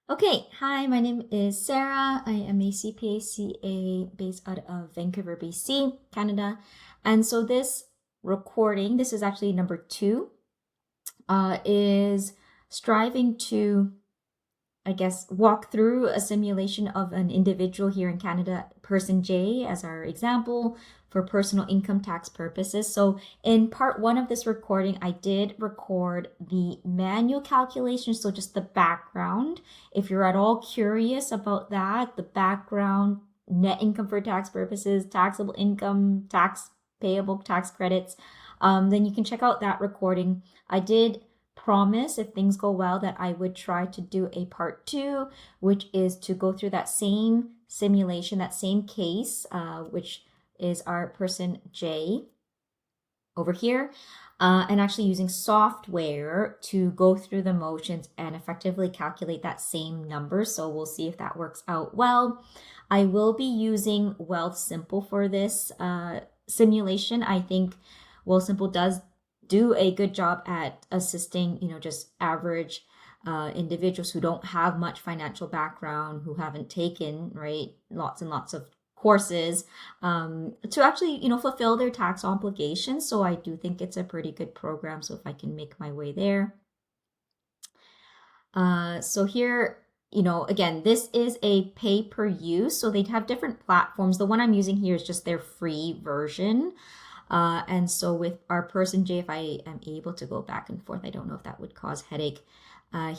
Okay, hi, my name is Sarah. I am a CPA CA based out of Vancouver, BC, Canada. And so this recording, this is actually number 2, is striving to, I guess, walk through a simulation of an individual here in Canada, person J as our example for personal income tax purposes. So in part 1 of this recording, I did record the manual calculation, so just the background. If you're at all curious about that, the background, net income for tax purposes, taxable income, tax payable, tax credits, then you can check out that recording. I did promise, if things go well, that I would try to do a part 2, which is to go through that same simulation, that same case, which is our person J over here, and actually using software to go through the motions and effectively calculate that same number. So we'll see if that works out well. I will be using WealthSimple for this simulation. I think WealthSimple does do a good job at assisting, just average individuals who don't have much financial background, who haven't taken, right, lots and lots of courses to actually, fulfill their tax obligations. So I do think it's a pretty good program. So if I can make my way there. So here, again, this is a pay per use. So they'd have different platforms. The one I'm using here is just their free version. And so with our person J, if I am able to go back and forth, I don't know if that would cause headache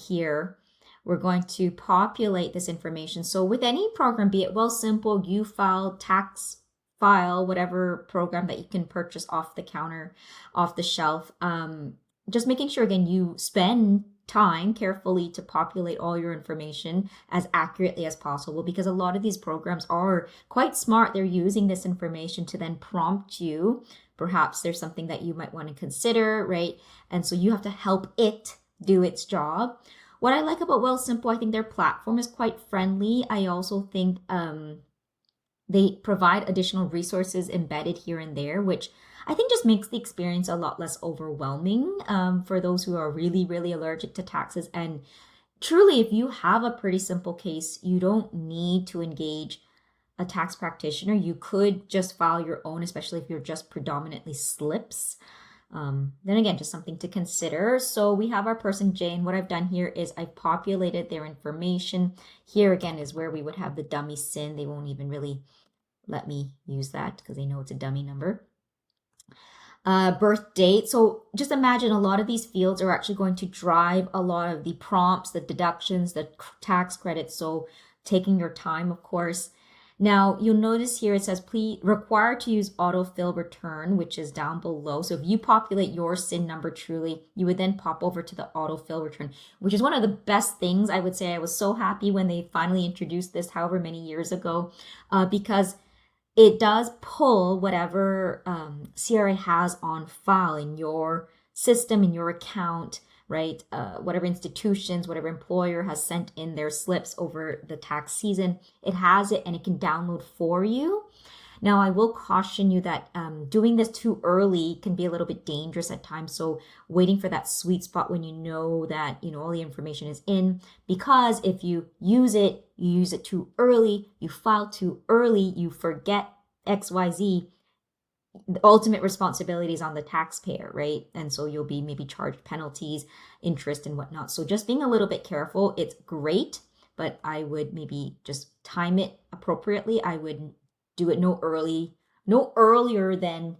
here. We're going to populate this information. So with any program, be it WealthSimple, UFILE, Taxpayer, whatever program that you can purchase off the counter, off the shelf, just making sure, again, you spend time carefully to populate all your information as accurately as possible, because a lot of these programs are quite smart. They're using this information to then prompt you. Perhaps there's something that you might want to consider, right? And so you have to help it do its job. What I like about WealthSimple, I think their platform is quite friendly. I also think they provide additional resources embedded here and there, which I think just makes the experience a lot less overwhelming for those who are really, really allergic to taxes. And truly, if you have a pretty simple case, you don't need to engage a tax practitioner. You could just file your own, especially if you're just predominantly slips. Then again, just something to consider. So we have our person J, and what I've done here is I've populated their information. Here again is where we would have the dummy SIN. They won't even really let me use that because they know it's a dummy number. Birth date. So just imagine a lot of these fields are actually going to drive a lot of the prompts, the deductions, the tax credits. So taking your time, of course. Now you'll notice here it says please required to use autofill return, which is down below. So if you populate your SIN number truly, you would then pop over to the autofill return, which is one of the best things. I would say I was so happy when they finally introduced this however many years ago, because it does pull whatever CRA has on file in your system, in your account, right? Whatever institutions, whatever employer has sent in their slips over the tax season, it has it and it can download for you. Now, I will caution you that doing this too early can be a little bit dangerous at times. So waiting for that sweet spot when you know that, all the information is in, because if you use it too early, you file too early, you forget XYZ, the ultimate responsibility is on the taxpayer, right? And so you'll be maybe charged penalties, interest and whatnot. So just being a little bit careful. It's great, but I would maybe just time it appropriately. I would do it no earlier than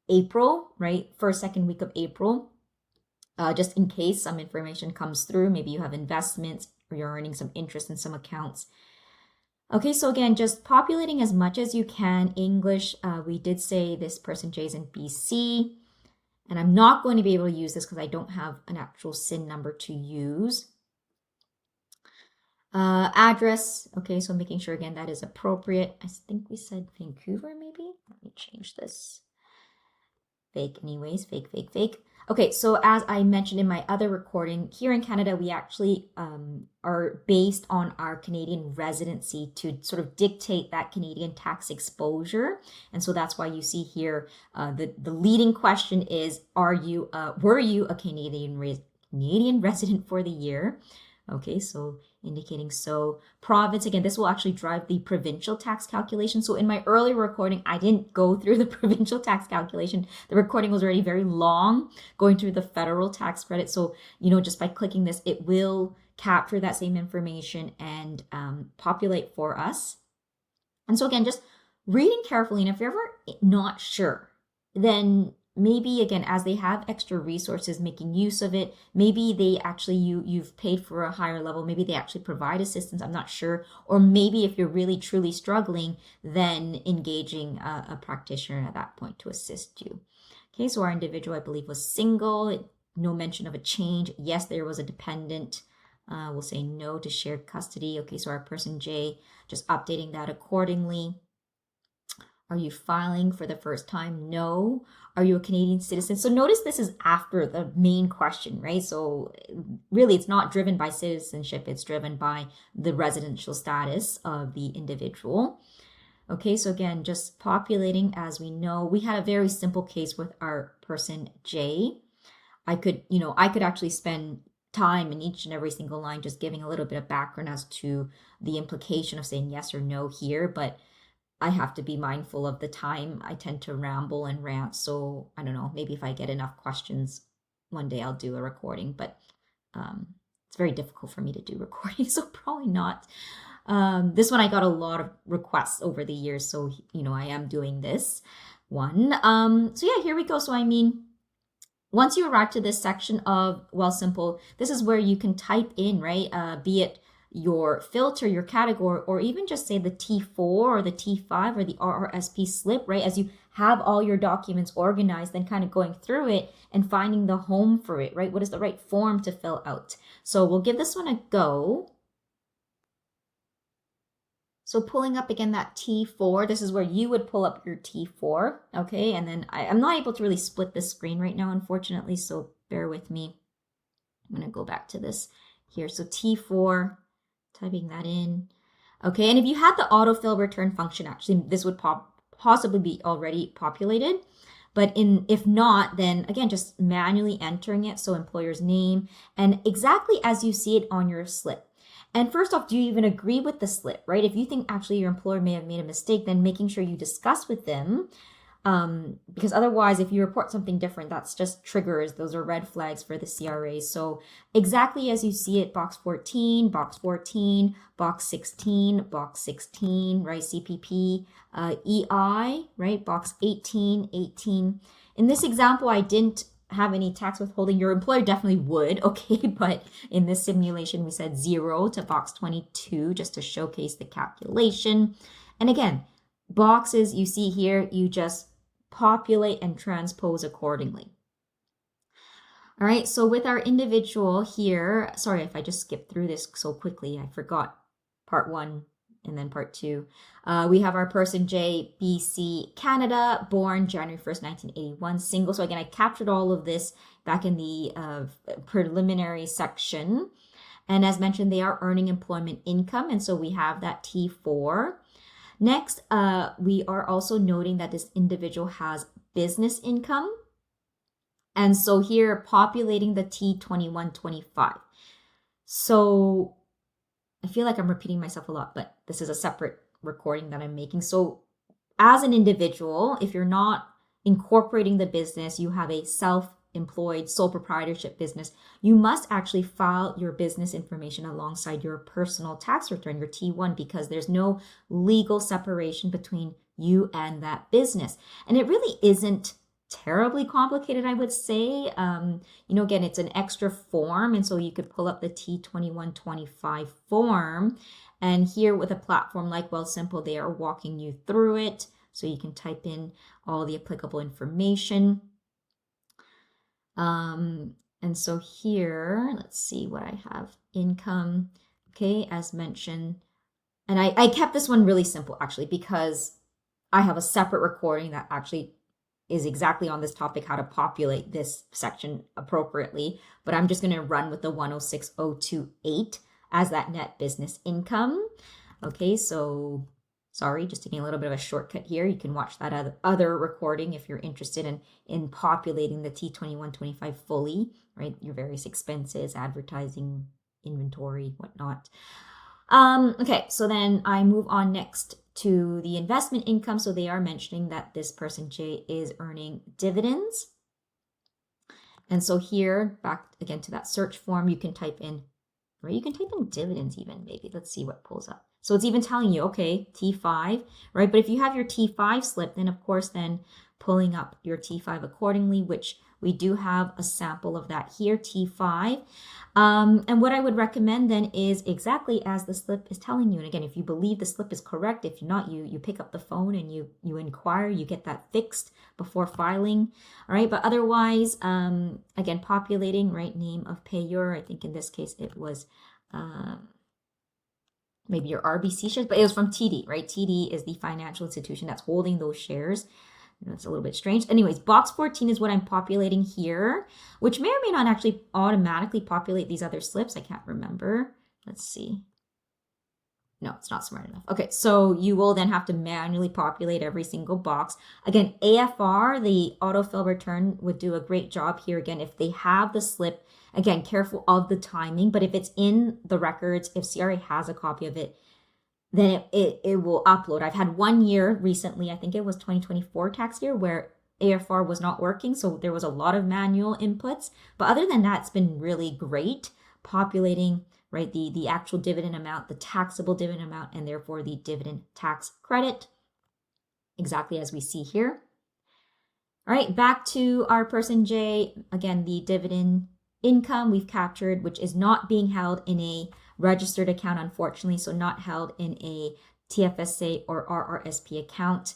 April, right? First, second week of April, just in case some information comes through. Maybe you have investments or you're earning some interest in some accounts. Okay, so again, just populating as much as you can. English, we did say this person J is in BC, and I'm not going to be able to use this because I don't have an actual SIN number to use. Address, okay, so making sure again that is appropriate. I think we said Vancouver maybe. Let me change this. Fake anyways, fake. Okay, so as I mentioned in my other recording, here in Canada, we actually are based on our Canadian residency to sort of dictate that Canadian tax exposure. And so that's why you see here, the leading question is, were you a Canadian resident for the year? Okay, so indicating so. Province, again, this will actually drive the provincial tax calculation. So in my earlier recording, I didn't go through the provincial tax calculation. The recording was already very long, going through the federal tax credit. So, just by clicking this, it will capture that same information and populate for us. And so again, just reading carefully, and if you're ever not sure, then maybe again, as they have extra resources, making use of it, maybe they actually you've paid for a higher level, maybe they actually provide assistance, I'm not sure. Or maybe if you're really truly struggling, then engaging a practitioner at that point to assist you. Okay, so our individual, I believe, was single, no mention of a change. Yes, there was a dependent. We'll say no to shared custody. Okay, so our person J, just updating that accordingly. Are you filing for the first time? No. Are you a Canadian citizen? So notice this is after the main question, right? So really it's not driven by citizenship, it's driven by the residential status of the individual. Okay, so again, just populating. As we know, we had a very simple case with our person J. I could actually spend time in each and every single line just giving a little bit of background as to the implication of saying yes or no here, but I have to be mindful of the time. I tend to ramble and rant, so I don't know, maybe if I get enough questions one day I'll do a recording, but it's very difficult for me to do recording, so probably not. This one I got a lot of requests over the years, so I am doing this one. So yeah, here we go. So I mean, once you arrive to this section of WealthSimple, this is where you can type in, right? Be it your filter, your category, or even just say the T4 or the T5 or the RRSP slip, right? As you have all your documents organized, then kind of going through it and finding the home for it, right? What is the right form to fill out? So we'll give this one a go. So pulling up again that T4, this is where you would pull up your T4, okay? And then I'm not able to really split this screen right now, unfortunately, so bear with me. I'm gonna go back to this here. So T4, typing that in. Okay, and if you had the autofill return function, actually, this would possibly be already populated. But if not, then again, just manually entering it. So employer's name and exactly as you see it on your slip. And first off, do you even agree with the slip, right? If you think actually your employer may have made a mistake, then making sure you discuss with them. Because otherwise, if you report something different, that's just triggers. Those are red flags for the CRA. So exactly as you see it, box 14, box 14, box 16, box 16, right? CPP, EI, right? Box 18, 18. In this example, I didn't have any tax withholding. Your employer definitely would, okay? But in this simulation, we said 0 to box 22 just to showcase the calculation. And again, boxes you see here, you just populate and transpose accordingly. All right, so with our individual here, sorry if I just skipped through this so quickly, I forgot part 1 and then part 2. We have our person J, BC, Canada, born January 1st, 1981, single. So again, I captured all of this back in the preliminary section. And as mentioned, they are earning employment income. And so we have that T4. Next, we are also noting that this individual has business income. And so here, populating the T2125. So I feel like I'm repeating myself a lot, but this is a separate recording that I'm making. So as an individual, if you're not incorporating the business, you have a self-employed sole proprietorship business, you must actually file your business information alongside your personal tax return, your T1, because there's no legal separation between you and that business. And it really isn't terribly complicated, I would say. Again, it's an extra form, and so you could pull up the T2125 form. And here with a platform like WealthSimple, they are walking you through it, so you can type in all the applicable information. And so here, let's see what I have. Income, okay, as mentioned. And I kept this one really simple, actually, because I have a separate recording that actually is exactly on this topic, how to populate this section appropriately. But I'm just going to run with the 106028 as that net business income. Okay, so sorry, just taking a little bit of a shortcut here. You can watch that other recording if you're interested in populating the T2125 fully, right? Your various expenses, advertising, inventory, whatnot. Okay, so then I move on next to the investment income. So they are mentioning that this person J is earning dividends. And so here, back again to that search form, you can type in, right? You can type in dividends even, maybe. Let's see what pulls up. So it's even telling you, okay, T5, right? But if you have your T5 slip, then of course, then pulling up your T5 accordingly, which we do have a sample of that here, T5. And what I would recommend then is exactly as the slip is telling you. And again, if you believe the slip is correct, if not, you pick up the phone and you inquire, you get that fixed before filing. All right, but otherwise, again, populating, right, name of payer. I think in this case it was maybe your RBC shares, but it was from TD, right? TD is the financial institution that's holding those shares. It's a little bit strange. Anyways, box 14 is what I'm populating here, which may or may not actually automatically populate these other slips. I can't remember. Let's see. No, it's not smart enough. Okay, so you will then have to manually populate every single box. Again, AFR, the autofill return, would do a great job here. Again, if they have the slip, again, careful of the timing, but if it's in the records, if CRA has a copy of it, then it will upload. I've had 1 year recently, I think it was 2024 tax year, where AFR was not working, so there was a lot of manual inputs. But other than that, it's been really great populating, right, the actual dividend amount, the taxable dividend amount, and therefore the dividend tax credit, exactly as we see here. All right, back to our person J. Again, the dividend income we've captured, which is not being held in a registered account, unfortunately, so not held in a TFSA or RRSP account.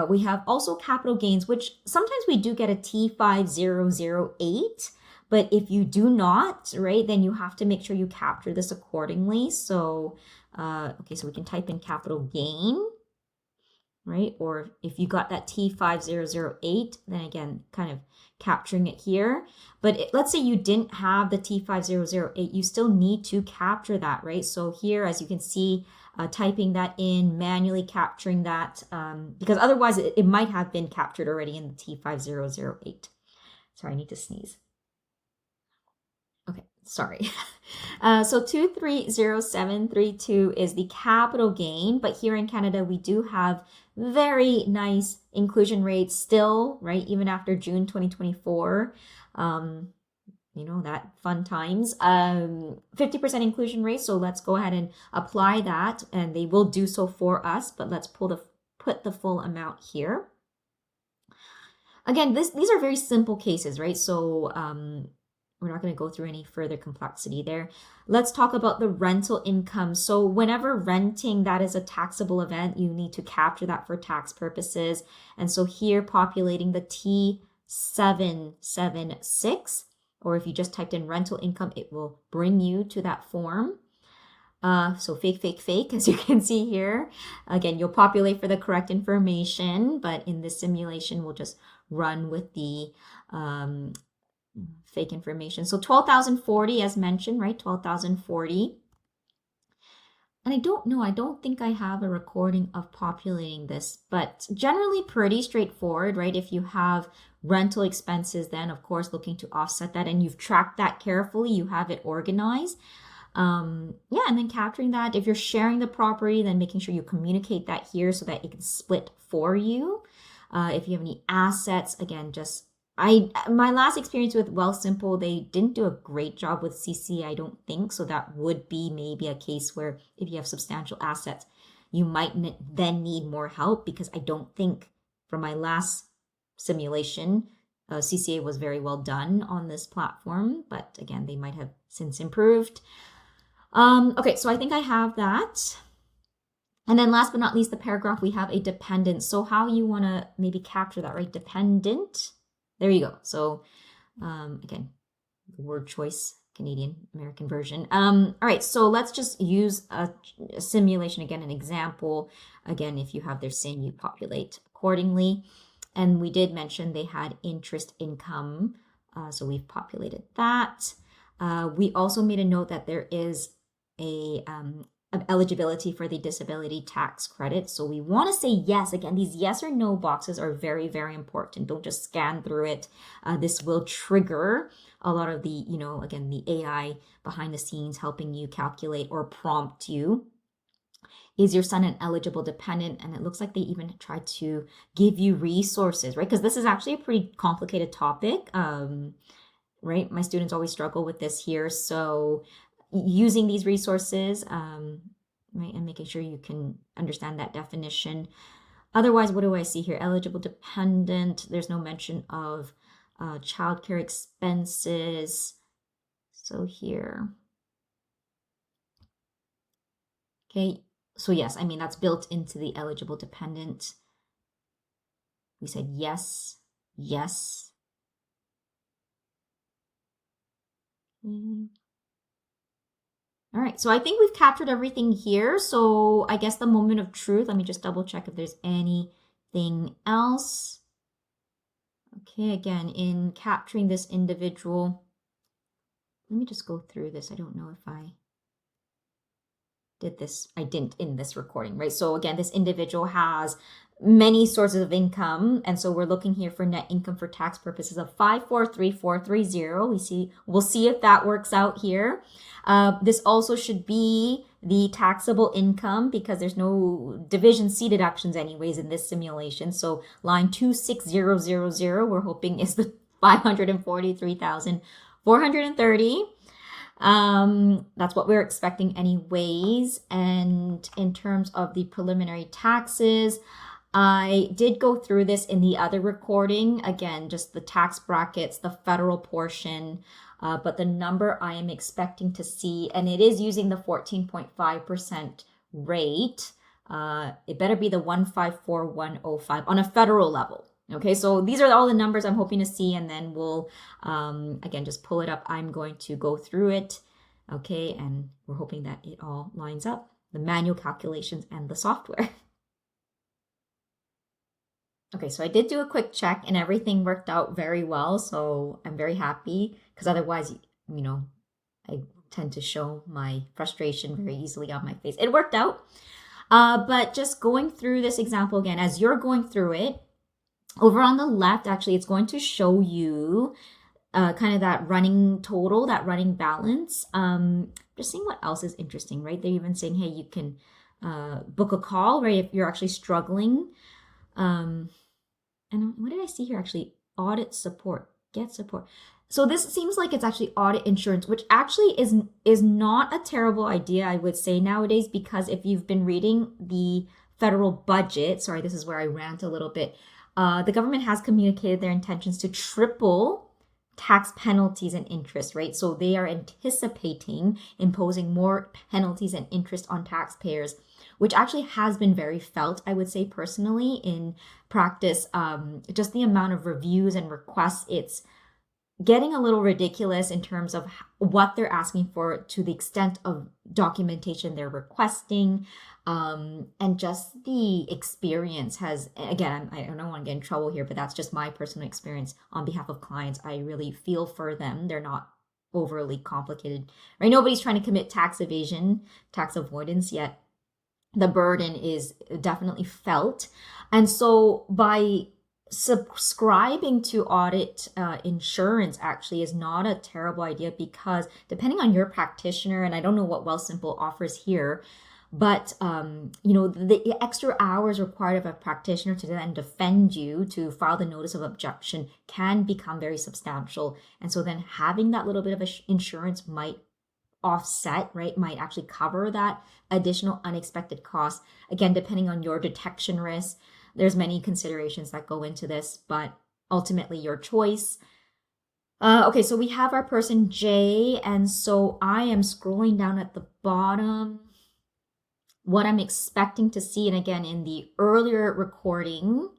We have also capital gains, which sometimes we do get a T5008, but if you do not, right, then you have to make sure you capture this accordingly. So, okay, so we can type in capital gain, right? Or if you got that T5008, then again, kind of capturing it here. But let's say you didn't have the T5008, you still need to capture that, right? So here, as you can see, typing that in, manually capturing that, because otherwise it might have been captured already in the T5008. Sorry, I need to sneeze. Okay, sorry. So 230732 is the capital gain, but here in Canada, we do have very nice inclusion rates still, right? Even after June 2024, you know, that fun times, 50% inclusion rate. So let's go ahead and apply that, and they will do so for us, but let's put the full amount here. Again, these are very simple cases, right? So, we're not going to go through any further complexity there. Let's talk about the rental income. So whenever renting, that is a taxable event, you need to capture that for tax purposes. And so here, populating the T776, or if you just typed in rental income, it will bring you to that form. So fake, as you can see here. Again, you'll populate for the correct information, but in this simulation, we'll just run with the fake information. So 12,040 as mentioned, right? 12,040. And I don't think I have a recording of populating this, but generally pretty straightforward, right? If you have rental expenses, then of course looking to offset that, and you've tracked that carefully, you have it organized. And then capturing that. If you're sharing the property, then making sure you communicate that here so that it can split for you. If you have any assets, again, just my last experience with WealthSimple, they didn't do a great job with CC, I don't think. So that would be maybe a case where if you have substantial assets, you might then need more help, because I don't think from my last simulation, CCA was very well done on this platform. But again, they might have since improved. Okay, so I think I have that. And then last but not least, the paragraph, we have a dependent. So how you want to maybe capture that, right? Dependent. There you go. So again, word choice, Canadian American version. All right, so let's just use a simulation again, an example. Again, if you have their SIN, you populate accordingly. And we did mention they had interest income, so we've populated that. We also made a note that there is a eligibility for the disability tax credit. So we want to say yes. Again, these yes or no boxes are very, very important. Don't just scan through it. This will trigger a lot of the, again, the AI behind the scenes helping you calculate or prompt you. Is your son an eligible dependent? And it looks like they even try to give you resources, right? Because this is actually a pretty complicated topic, right? My students always struggle with this here. So using these resources, right, and making sure you can understand that definition. Otherwise, what do I see here? Eligible dependent. There's no mention of childcare expenses. So here. Okay, so yes, I mean, that's built into the eligible dependent. We said yes, yes. All right, so I think we've captured everything here. So I guess the moment of truth, let me just double check if there's anything else. Okay, again, in capturing this individual, let me just go through this. I don't know if I did this. I didn't in this recording, right? So again, this individual has many sources of income. And so we're looking here for net income for tax purposes of 543430. We'll see if that works out here. This also should be the taxable income because there's no division C deductions anyways in this simulation. So line 26000, we're hoping is the 543,430. That's what we're expecting anyways. And in terms of the preliminary taxes, I did go through this in the other recording. Again, just the tax brackets, the federal portion, but the number I am expecting to see, and it is using the 14.5% rate. It better be the 154,105 on a federal level. Okay, so these are all the numbers I'm hoping to see, and then we'll, again, just pull it up. I'm going to go through it, okay, and we're hoping that it all lines up, the manual calculations and the software. Okay, so I did do a quick check and everything worked out very well, so I'm very happy because otherwise, I tend to show my frustration very easily on my face. It worked out, but just going through this example again, as you're going through it, over on the left, actually, it's going to show you kind of that running total, that running balance. Just seeing what else is interesting, right? They're even saying, hey, you can book a call, right, if you're actually struggling. And what did I see here actually? Audit support, get support. So this seems like it's actually audit insurance, which actually is not a terrible idea, I would say nowadays, because if you've been reading the federal budget, sorry, this is where I rant a little bit. The government has communicated their intentions to triple tax penalties and interest, right? So they are anticipating imposing more penalties and interest on taxpayers, which actually has been very felt, I would say personally, in practice. Just the amount of reviews and requests, it's getting a little ridiculous in terms of what they're asking for to the extent of documentation they're requesting. And just the experience has, again, I don't want to get in trouble here, but that's just my personal experience on behalf of clients. I really feel for them. They're not overly complicated, right? Nobody's trying to commit tax evasion, tax avoidance yet. The burden is definitely felt. And so by subscribing to audit insurance actually is not a terrible idea, because depending on your practitioner, and I don't know what WealthSimple offers here, but the extra hours required of a practitioner to then defend you, to file the notice of objection, can become very substantial. And so then having that little bit of insurance might offset, right, might actually cover that additional unexpected cost. Again, depending on your detection risk, there's many considerations that go into this, but ultimately your choice. Okay, so we have our person J, and so I am scrolling down at the bottom. What I'm expecting to see, and again, in the earlier recording,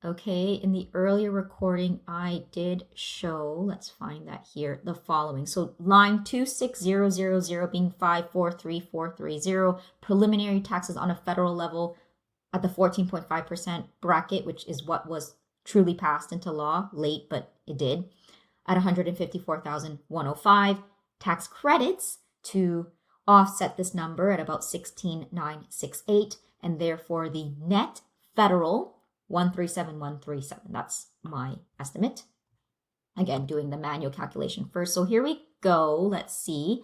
okay, in the earlier recording, I did show, let's find that here, the following. So line 26000 being 543430, preliminary taxes on a federal level at the 14.5% bracket, which is what was truly passed into law, late, but it did, at 154,105. Tax credits to offset this number at about 16,968, and therefore the net federal 137,137. That's my estimate. Again, doing the manual calculation first. So here we go. Let's see.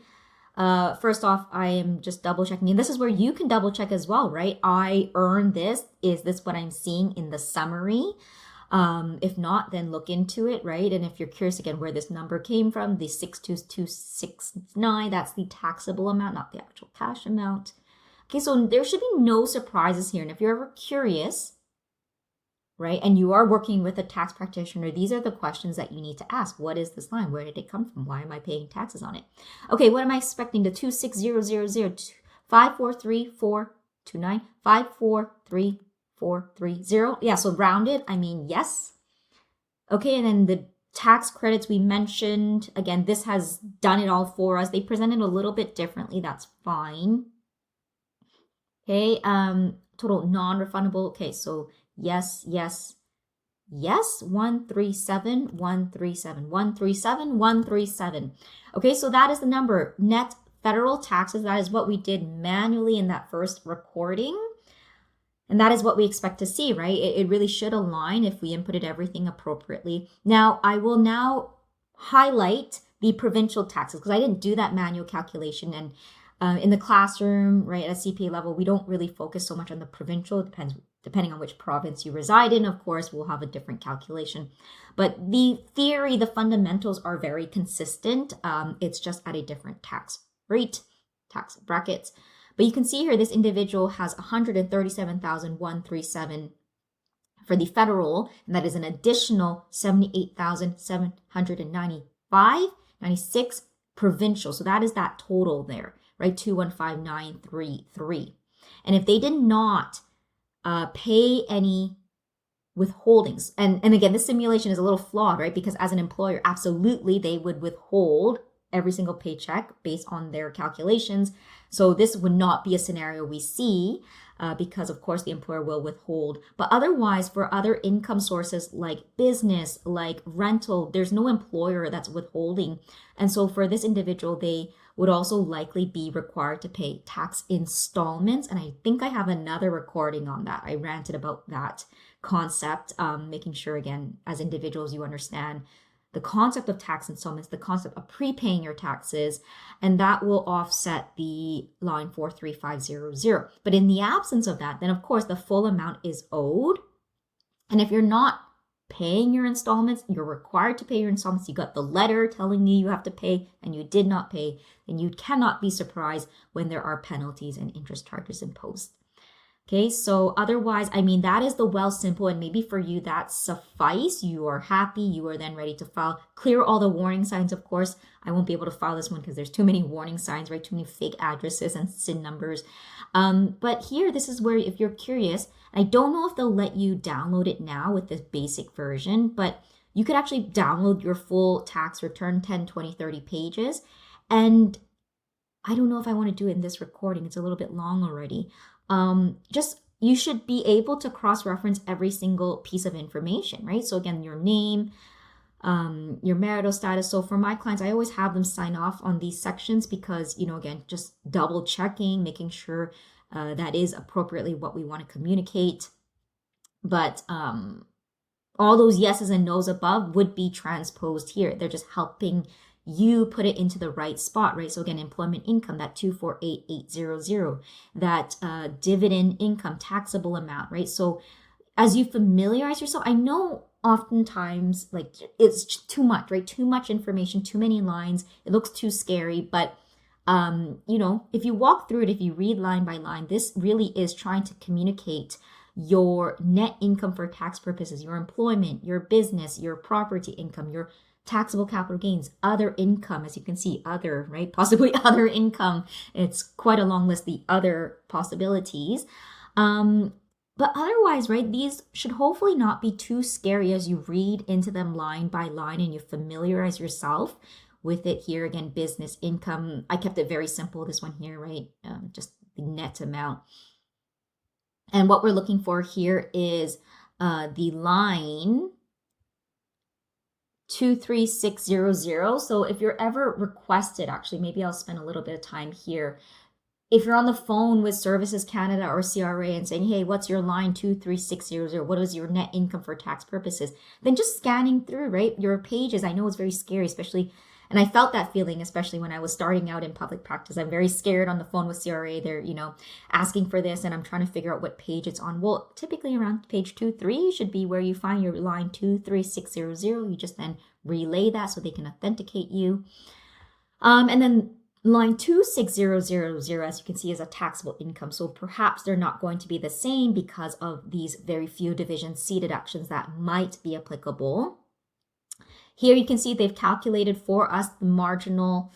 First off, I am just double checking. And this is where you can double check as well, right? I earned this. Is this what I'm seeing in the summary? If not, then look into it, right? And if you're curious again where this number came from, the 62269, that's the taxable amount, not the actual cash amount. Okay, so there should be no surprises here. And if you're ever curious, right, and you are working with a tax practitioner, these are the questions that you need to ask. What is this line? Where did it come from? Why am I paying taxes on it? Okay, what am I expecting? The 26000, 543,429, 543,430. Yeah, so rounded, I mean, yes. Okay, and then the tax credits we mentioned, again, this has done it all for us. They present it a little bit differently. That's fine. Okay, total non-refundable. Okay, so yes, 137, 137, 137, 137. Okay, so that is the number. Net federal taxes, that is what we did manually in that first recording. And that is what we expect to see, right? It really should align if we inputted everything appropriately. Now, I will now highlight the provincial taxes because I didn't do that manual calculation. And in the classroom, right, at CPA level, we don't really focus so much on the provincial. It depending on which province you reside in, of course, we'll have a different calculation. But the theory, the fundamentals are very consistent. It's just at a different tax rate, tax brackets. But you can see here, this individual has 137,137 for the federal, and that is an additional 78,795.96 provincial. So that is that total there, right? 215,933. And if they did not pay any withholdings, and again, this simulation is a little flawed, right? Because as an employer, absolutely, they would withhold every single paycheck based on their calculations. So this would not be a scenario we see because, of course, the employer will withhold. But otherwise, for other income sources like business, like rental, there's no employer that's withholding. And so for this individual, they would also likely be required to pay tax installments. And I think I have another recording on that. I ranted about that concept, making sure, again, as individuals, you understand the concept of tax installments, the concept of prepaying your taxes, and that will offset the line 43500. But in the absence of that, then of course the full amount is owed. And if you're not paying your installments, you're required to pay your installments, you got the letter telling you have to pay and you did not pay, then you cannot be surprised when there are penalties and interest charges imposed. Okay, so otherwise, I mean, that is the WealthSimple, and maybe for you that suffice. You are happy, you are then ready to file. Clear all the warning signs, of course. I won't be able to file this one because there's too many warning signs, right? Too many fake addresses and SIN numbers. But here, this is where, if you're curious, I don't know if they'll let you download it now with this basic version, but you could actually download your full tax return, 10, 20, 30 pages. And I don't know if I want to do it in this recording. It's a little bit long already. Just you should be able to cross-reference every single piece of information, right? So again, your name, your marital status. So for my clients, I always have them sign off on these sections because, you know, again, just double checking, making sure that is appropriately what we want to communicate. But all those yeses and nos above would be transposed here. They're just helping you put it into the right spot, right? So again, employment income, that 248,800, that dividend income, taxable amount, right? So as you familiarize yourself, I know oftentimes like it's too much, right? Too much information, too many lines. It looks too scary, but you know, if you walk through it, if you read line by line, this really is trying to communicate your net income for tax purposes, your employment, your business, your property income, your taxable capital gains, other income, as you can see, other, right? Possibly other income. It's quite a long list, the other possibilities. But otherwise, right, these should hopefully not be too scary as you read into them line by line and you familiarize yourself with it here. Again, business income. I kept it very simple, this one here, right? Just the net amount. And what we're looking for here is the line 23600. So if you're ever requested, actually, maybe I'll spend a little bit of time here. If you're on the phone with Services Canada or CRA and saying, hey, what's your line 23600? What is your net income for tax purposes? Then just scanning through, right? Your pages, I know it's very scary, especially, and I felt that feeling, especially when I was starting out in public practice. I'm very scared on the phone with CRA. They're, asking for this, and I'm trying to figure out what page it's on. Well, typically around page 23 should be where you find your line 23600. You just then relay that so they can authenticate you. And then line 26000, as you can see, is a taxable income. So perhaps they're not going to be the same because of these very few Division C deductions that might be applicable. Here you can see they've calculated for us the marginal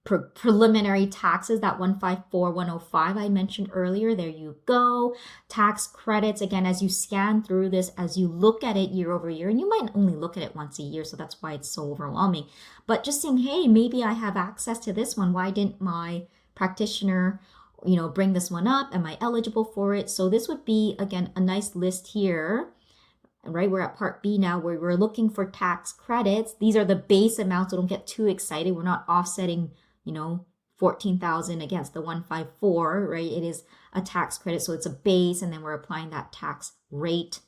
preliminary taxes, that 154,105 I mentioned earlier. There you go. Tax credits, again, as you scan through this, as you look at it year over year, and you might only look at it once a year, so that's why it's so overwhelming. But just saying, hey, maybe I have access to this one. Why didn't my practitioner, bring this one up? Am I eligible for it? So this would be, again, a nice list here. Right, we're at part B now, where we're looking for tax credits. These are the base amounts, so don't get too excited. We're not offsetting, 14,000 against the 154, right? It is a tax credit, so it's a base, and then we're applying that tax rate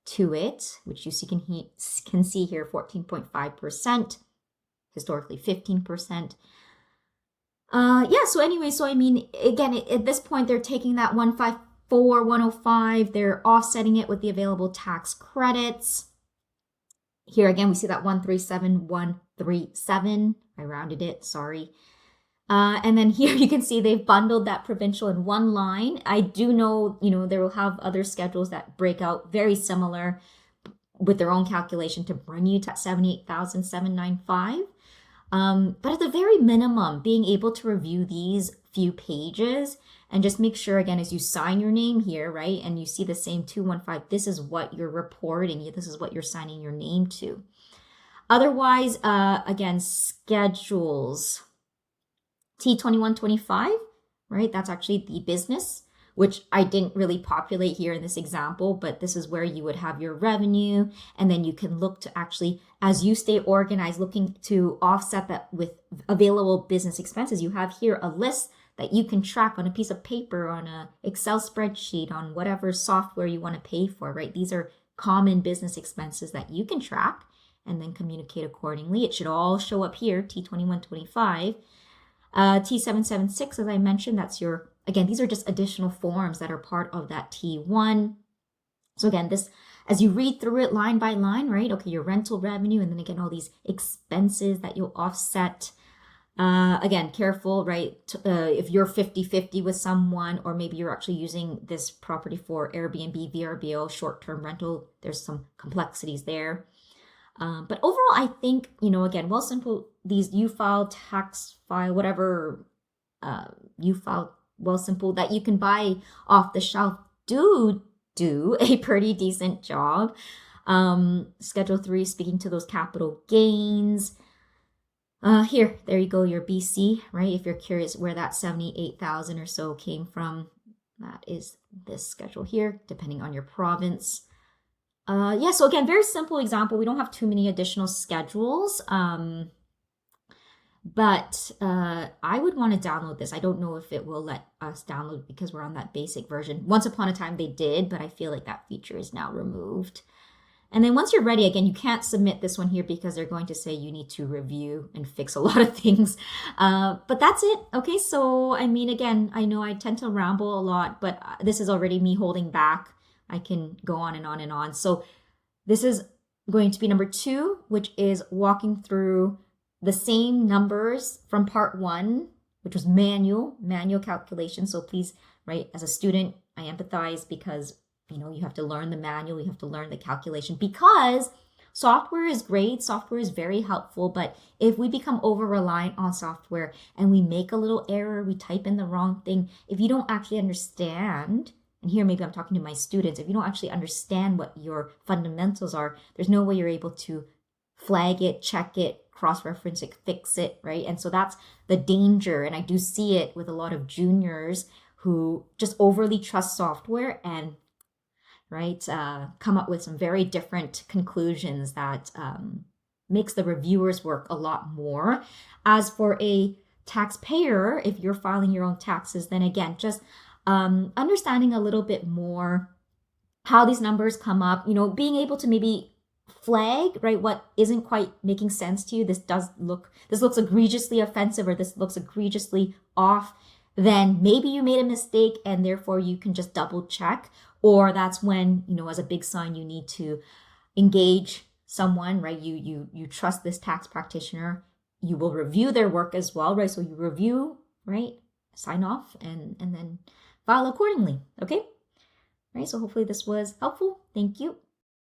to it, which you can see here, 14.5%, historically 15%. So anyway, again, at this point, they're taking that 105, they're offsetting it with the available tax credits. Here again, we see that 137,137. I rounded it, sorry. And then here you can see they've bundled that provincial in one line. I do know, they will have other schedules that break out very similar with their own calculation to bring you to 78,795. But at the very minimum, being able to review these few pages and just make sure, again, as you sign your name here, right, and you see the same 215, this is what you're reporting. This is what you're signing your name to. Otherwise, again, schedules. T2125, right, that's actually the business, which I didn't really populate here in this example, but this is where you would have your revenue, and then you can look to actually, as you stay organized, looking to offset that with available business expenses. You have here a list that you can track on a piece of paper, on an Excel spreadsheet, on whatever software you want to pay for, right? These are common business expenses that you can track and then communicate accordingly. It should all show up here, T2125. T776, as I mentioned, that's your, again, these are just additional forms that are part of that T1. So again, this, as you read through it line by line, right? Okay, your rental revenue, and then again, all these expenses that you'll offset. Again, careful, right? If you're 50-50 with someone, or maybe you're actually using this property for Airbnb, VRBO, short-term rental, there's some complexities there. But overall, I think, again, WealthSimple, these UFILE, tax file, whatever UFILE, WealthSimple that you can buy off the shelf do a pretty decent job. Schedule 3, speaking to those capital gains. Here, there you go, your BC, right? If you're curious where that 78,000 or so came from, that is this schedule here, depending on your province. So again, very simple example. We don't have too many additional schedules, but I would want to download this. I don't know if it will let us download because we're on that basic version. Once upon a time they did, but I feel like that feature is now removed. And then once you're ready, again, you can't submit this one here because they're going to say you need to review and fix a lot of things. But that's it. Okay, so again, I know I tend to ramble a lot, but this is already me holding back. I can go on and on and on. So this is going to be number 2, which is walking through the same numbers from part 1, which was manual calculation. So please, right, as a student, I empathize because you have to learn the manual, you have to learn the calculation, because software is great, software is very helpful, but if we become over-reliant on software and we make a little error, we type in the wrong thing, if you don't actually understand, and here maybe I'm talking to my students, if you don't actually understand what your fundamentals are, there's no way you're able to flag it, check it, cross-reference it, fix it, right? And so that's the danger, and I do see it with a lot of juniors who just overly trust software and come up with some very different conclusions that makes the reviewers work a lot more. As for a taxpayer, if you're filing your own taxes, then again, just understanding a little bit more how these numbers come up, being able to maybe flag, right, what isn't quite making sense to you. This looks egregiously offensive, or this looks egregiously off. Then maybe you made a mistake and therefore you can just double check. Or that's when, as a big sign, you need to engage someone, right? You trust this tax practitioner. You will review their work as well, right? So you review, right? Sign off and then file accordingly. Okay? Right? So hopefully this was helpful. Thank you.